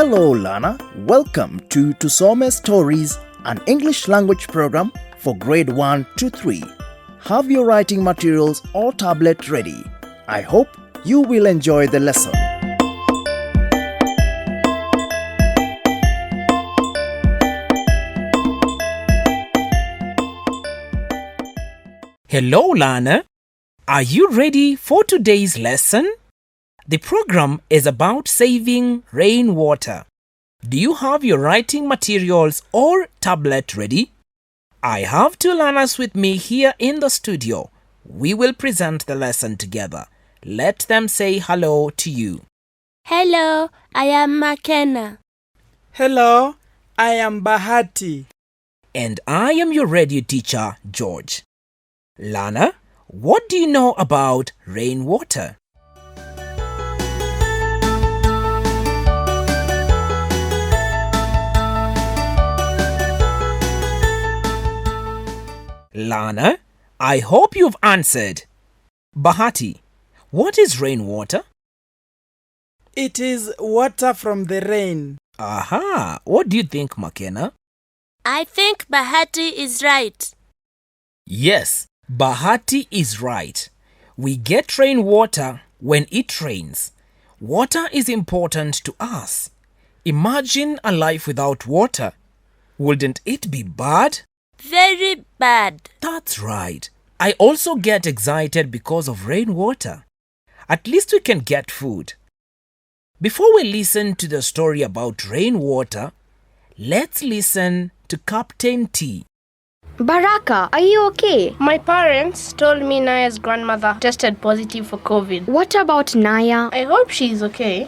Hello Lana, welcome to TUSOME Stories, an English language program for grade 1 to 3. Have your writing materials or tablet ready. I hope you will enjoy the lesson. Hello Lana, are you ready for today's lesson? The program is about saving rainwater. Do you have your writing materials or tablet ready? I have two learners with me here in the studio. We will present the lesson together. Let them say hello to you. Hello, I am McKenna. Hello, I am Bahati. And I am your radio teacher, George. Lana, what do you know about rainwater? Lana, I hope you've answered. Bahati, what is rainwater? It is water from the rain. Aha! What do you think, McKenna? I think Bahati is right. Yes, Bahati is right. We get rainwater when it rains. Water is important to us. Imagine a life without water. Wouldn't it be bad? Very bad. That's right. I also get excited because of rainwater. At least we can get food. Before we listen to the story about rainwater, let's listen to Captain T. Baraka, are you okay? My parents told me Naya's grandmother tested positive for COVID. What about Naya? I hope she's okay.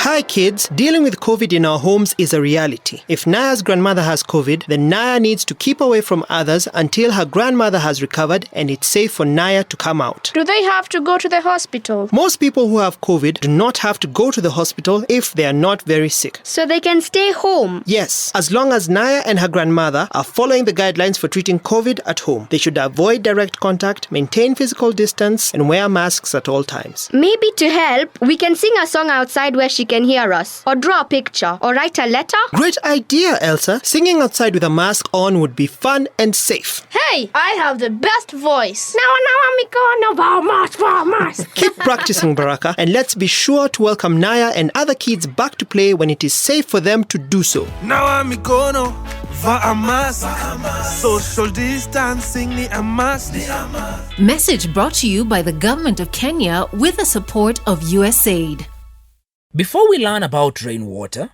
Hi kids, dealing with COVID in our homes is a reality. If Naya's grandmother has COVID, then Naya needs to keep away from others until her grandmother has recovered and it's safe for Naya to come out. Do they have to go to the hospital? Most people who have COVID do not have to go to the hospital if they are not very sick. So they can stay home? Yes, as long as Naya and her grandmother are following the guidelines for treating COVID at home. They should avoid direct contact, maintain physical distance, and wear masks at all times. Maybe to help, we can sing a song outside where she can hear us, or draw a picture, or write a letter. Great idea, Elsa. Singing outside with a mask on would be fun and safe. Hey, I have the best voice. Keep practicing, Baraka, and let's be sure to welcome Naya and other kids back to play when it is safe for them to do so. Now I'm gonna va a mask. Social distancing ni a mask. Message brought to you by the Government of Kenya with the support of USAID. Before we learn about rainwater,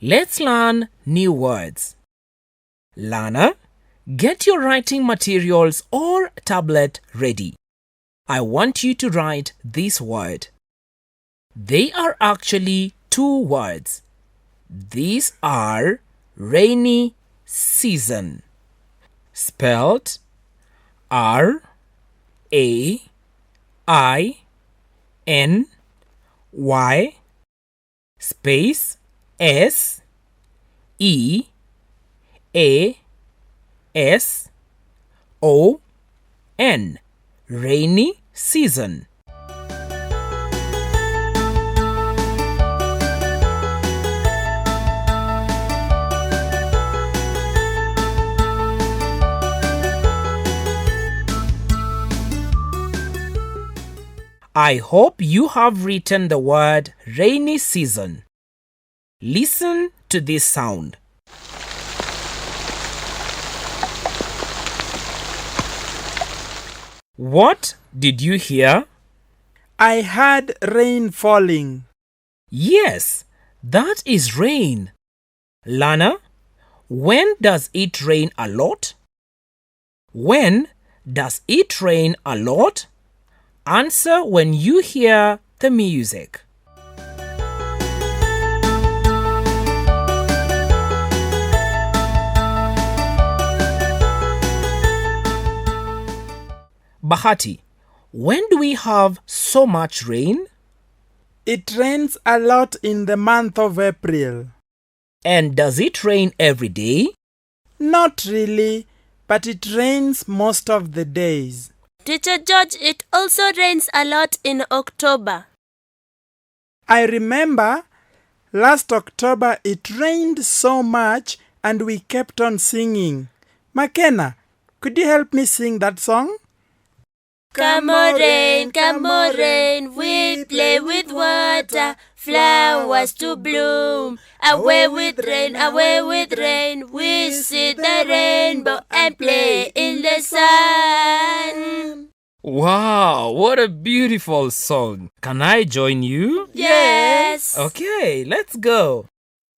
let's learn new words. Lana, get your writing materials or tablet ready. I want you to write this word. They are actually two words. These are rainy season, spelled R-A-I-N-Y space S-E-A-S-O-N, rainy season. I hope you have written the word rainy season. Listen to this sound. What did you hear? I heard rain falling. Yes, that is rain. Lana, when does it rain a lot? When does it rain a lot? Answer when you hear the music. Bahati, when do we have so much rain? It rains a lot in the month of April. And does it rain every day? Not really, but it rains most of the days. Teacher George, it also rains a lot in October. I remember last October it rained so much and we kept on singing. McKenna, could you help me sing that song? Come on rain, we play with water, flowers to bloom. Away with rain, we see the rainbow and play in the sun. Wow, what a beautiful song. Can I join you? Yes. Okay, let's go.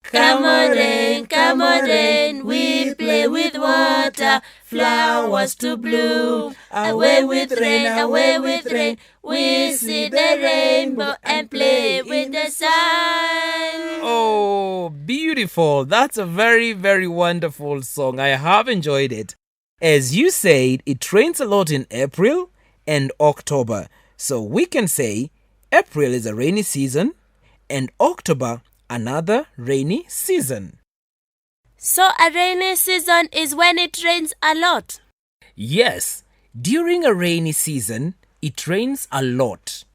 Come on rain, we play with water, flowers to bloom. Away with rain, we see the rainbow and play with the sun. Oh, beautiful. That's a very, very wonderful song. I have enjoyed it. As you said, it rains a lot in April and October. So we can say April is a rainy season and October another rainy season. So a rainy season is when it rains a lot? Yes, during a rainy season, it rains a lot.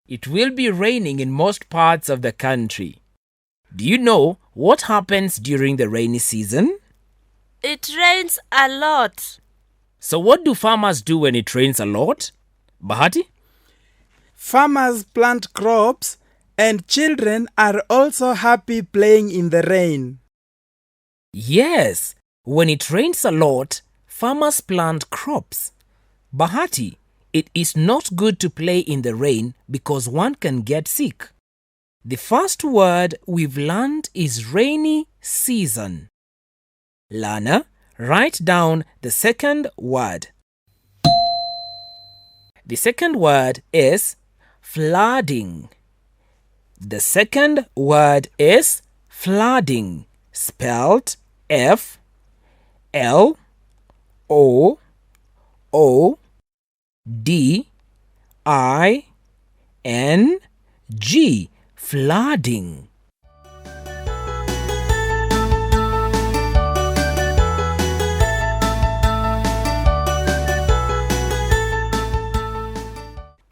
It will be raining in most parts of the country. Do you know what happens during the rainy season? It rains a lot. So what do farmers do when it rains a lot? Bahati? Farmers plant crops and children are also happy playing in the rain. Yes, when it rains a lot, farmers plant crops. Bahati, it is not good to play in the rain because one can get sick. The first word we've learned is rainy season. Lana, write down the second word. The second word is flooding. The second word is flooding, spelled F-L-O-O-D-I-N-G, flooding.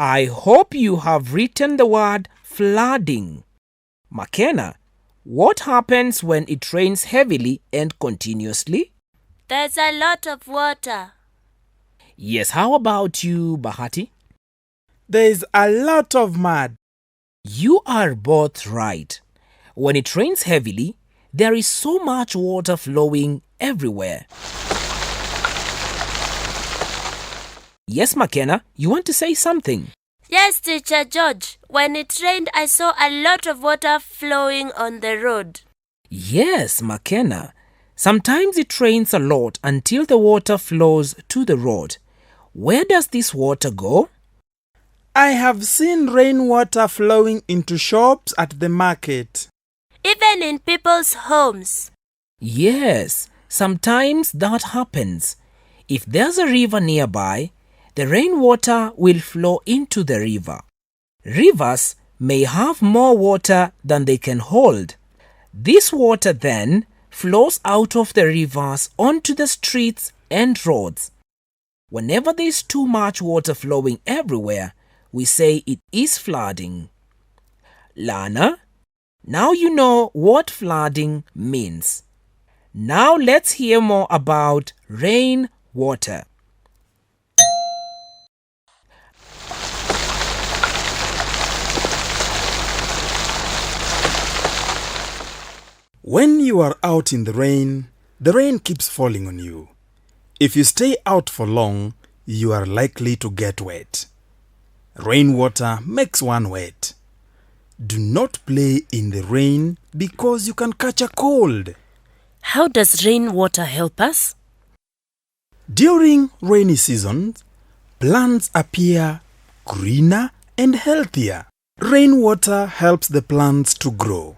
I hope you have written the word flooding. McKenna, what happens when it rains heavily and continuously? There's a lot of water. Yes, how about you, Bahati? There's a lot of mud. You are both right. When it rains heavily, there is so much water flowing everywhere. Yes, McKenna, you want to say something? Yes, Teacher George. When it rained, I saw a lot of water flowing on the road. Yes, McKenna. Sometimes it rains a lot until the water flows to the road. Where does this water go? I have seen rainwater flowing into shops at the market. Even in people's homes. Yes, sometimes that happens. If there's a river nearby, the rainwater will flow into the river. Rivers may have more water than they can hold. This water then flows out of the rivers onto the streets and roads. Whenever there is too much water flowing everywhere, we say it is flooding. Lana, now you know what flooding means. Now let's hear more about rainwater. When you are out in the rain keeps falling on you. If you stay out for long, you are likely to get wet. Rainwater makes one wet. Do not play in the rain because you can catch a cold. How does rainwater help us? During rainy seasons, plants appear greener and healthier. Rainwater helps the plants to grow.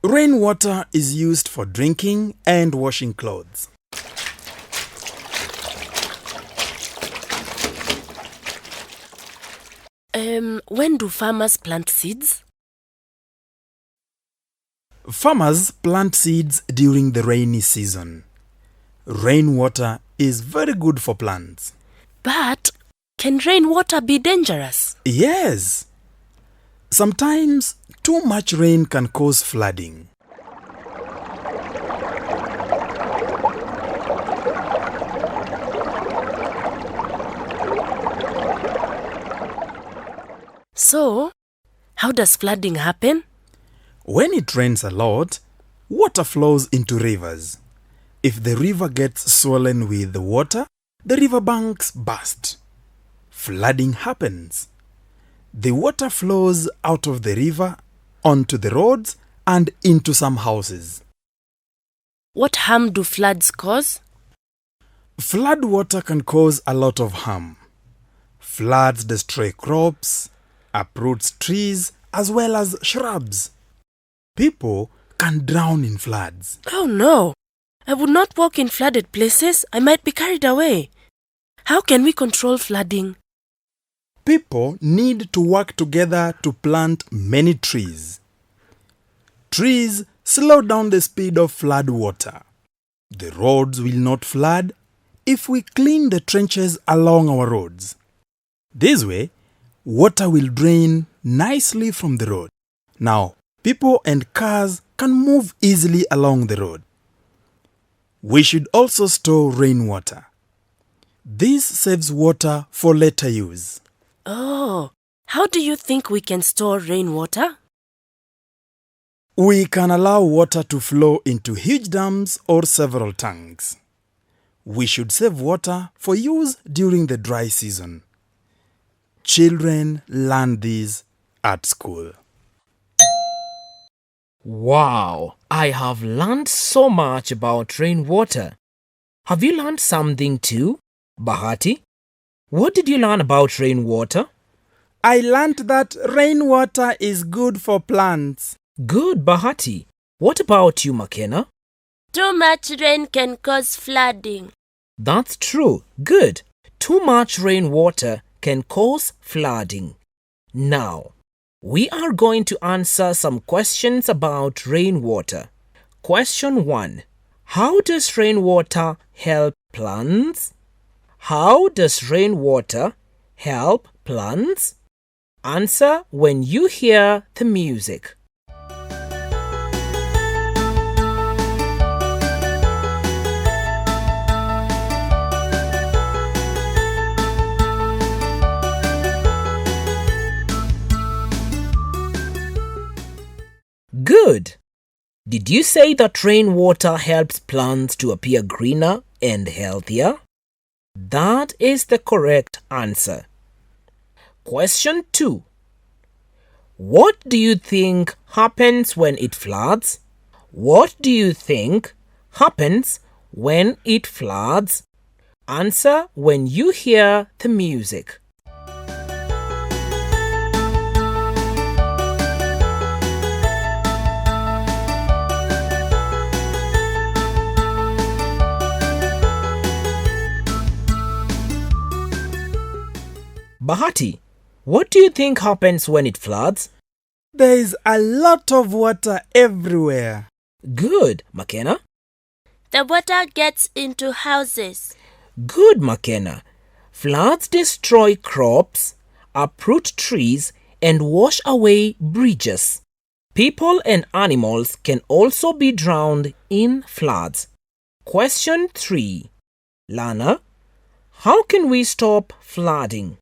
Rainwater is used for drinking and washing clothes. When do farmers plant seeds? Farmers plant seeds during the rainy season. Rainwater is very good for plants. But can rainwater be dangerous? Yes. Sometimes too much rain can cause flooding. So, how does flooding happen? When it rains a lot, water flows into rivers. If the river gets swollen with water, the riverbanks burst. Flooding happens. The water flows out of the river onto the roads and into some houses. What harm do floods cause? Flood water can cause a lot of harm. Floods destroy crops, uproots trees as well as shrubs. People can drown in floods. Oh no! I would not walk in flooded places. I might be carried away. How can we control flooding? People need to work together to plant many trees. Trees slow down the speed of flood water. The roads will not flood if we clean the trenches along our roads. This way, water will drain nicely from the road. Now, people and cars can move easily along the road. We should also store rainwater. This saves water for later use. Oh, how do you think we can store rainwater? We can allow water to flow into huge dams or several tanks. We should save water for use during the dry season. Children learn this at school. Wow, I have learned so much about rainwater. Have you learned something too, Bahati? What did you learn about rainwater? I learned that rainwater is good for plants. Good, Bahati. What about you, McKenna? Too much rain can cause flooding. That's true. Good. Too much rainwater can cause flooding. Now, we are going to answer some questions about rainwater. Question 1. How does rainwater help plants? How does rainwater help plants? Answer when you hear the music. Good! Did you say that rainwater helps plants to appear greener and healthier? That is the correct answer. Question 2. What do you think happens when it floods? What do you think happens when it floods? Answer when you hear the music. Bahati, what do you think happens when it floods? There is a lot of water everywhere. Good, McKenna. The water gets into houses. Good, McKenna. Floods destroy crops, uproot trees, and wash away bridges. People and animals can also be drowned in floods. Question 3. Lana, how can we stop flooding?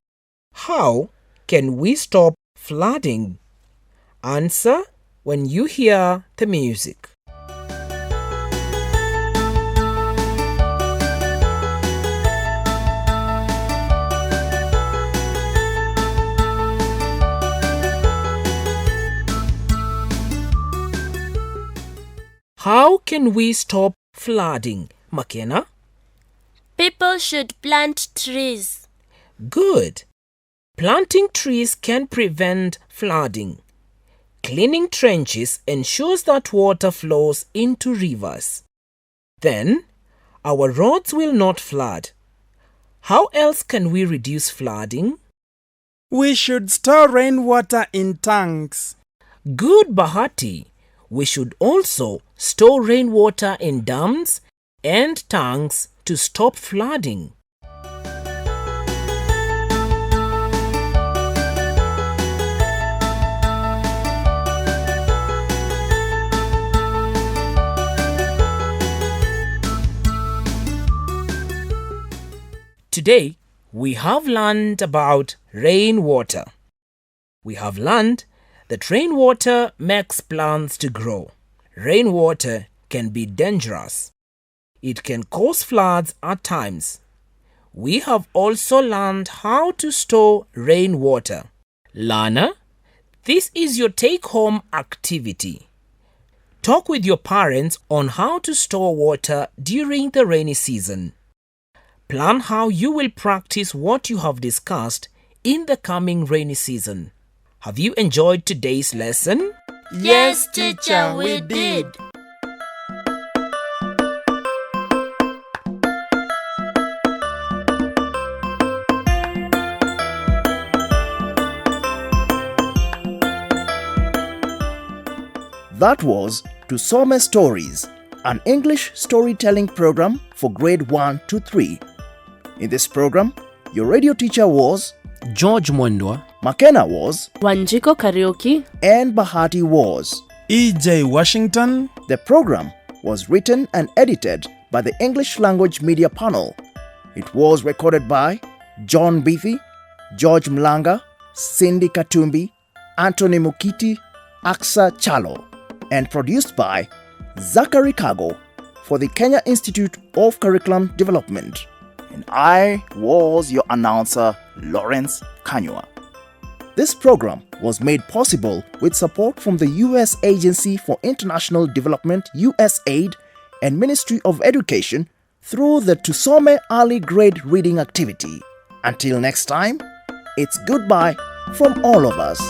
How can we stop flooding? Answer when you hear the music. How can we stop flooding, McKenna? People should plant trees. Good. Planting trees can prevent flooding. Cleaning trenches ensures that water flows into rivers. Then, our roads will not flood. How else can we reduce flooding? We should store rainwater in tanks. Good, Bahati. We should also store rainwater in dams and tanks to stop flooding. Today, we have learned about rainwater. We have learned that rainwater makes plants to grow. Rainwater can be dangerous. It can cause floods at times. We have also learned how to store rainwater. Learner, this is your take-home activity. Talk with your parents on how to store water during the rainy season. Plan how you will practice what you have discussed in the coming rainy season. Have you enjoyed today's lesson? Yes, teacher, we did. That was TUSOME Stories, an English storytelling program for grade 1 to 3. In this program, your radio teacher was George Mwendwa, McKenna was, Wanjiko Karaoke, and Bahati was. E.J. Washington. The program was written and edited by the English Language Media Panel. It was recorded by John Beathy, George Mlanga, Cindy Katumbi, Anthony Mukiti, Aksa Chalo, and produced by Zachary Kago for the Kenya Institute of Curriculum Development. And I was your announcer, Lawrence Kanywa. This program was made possible with support from the U.S. Agency for International Development, USAID, and Ministry of Education through the TUSOME Early Grade Reading Activity. Until next time, it's goodbye from all of us.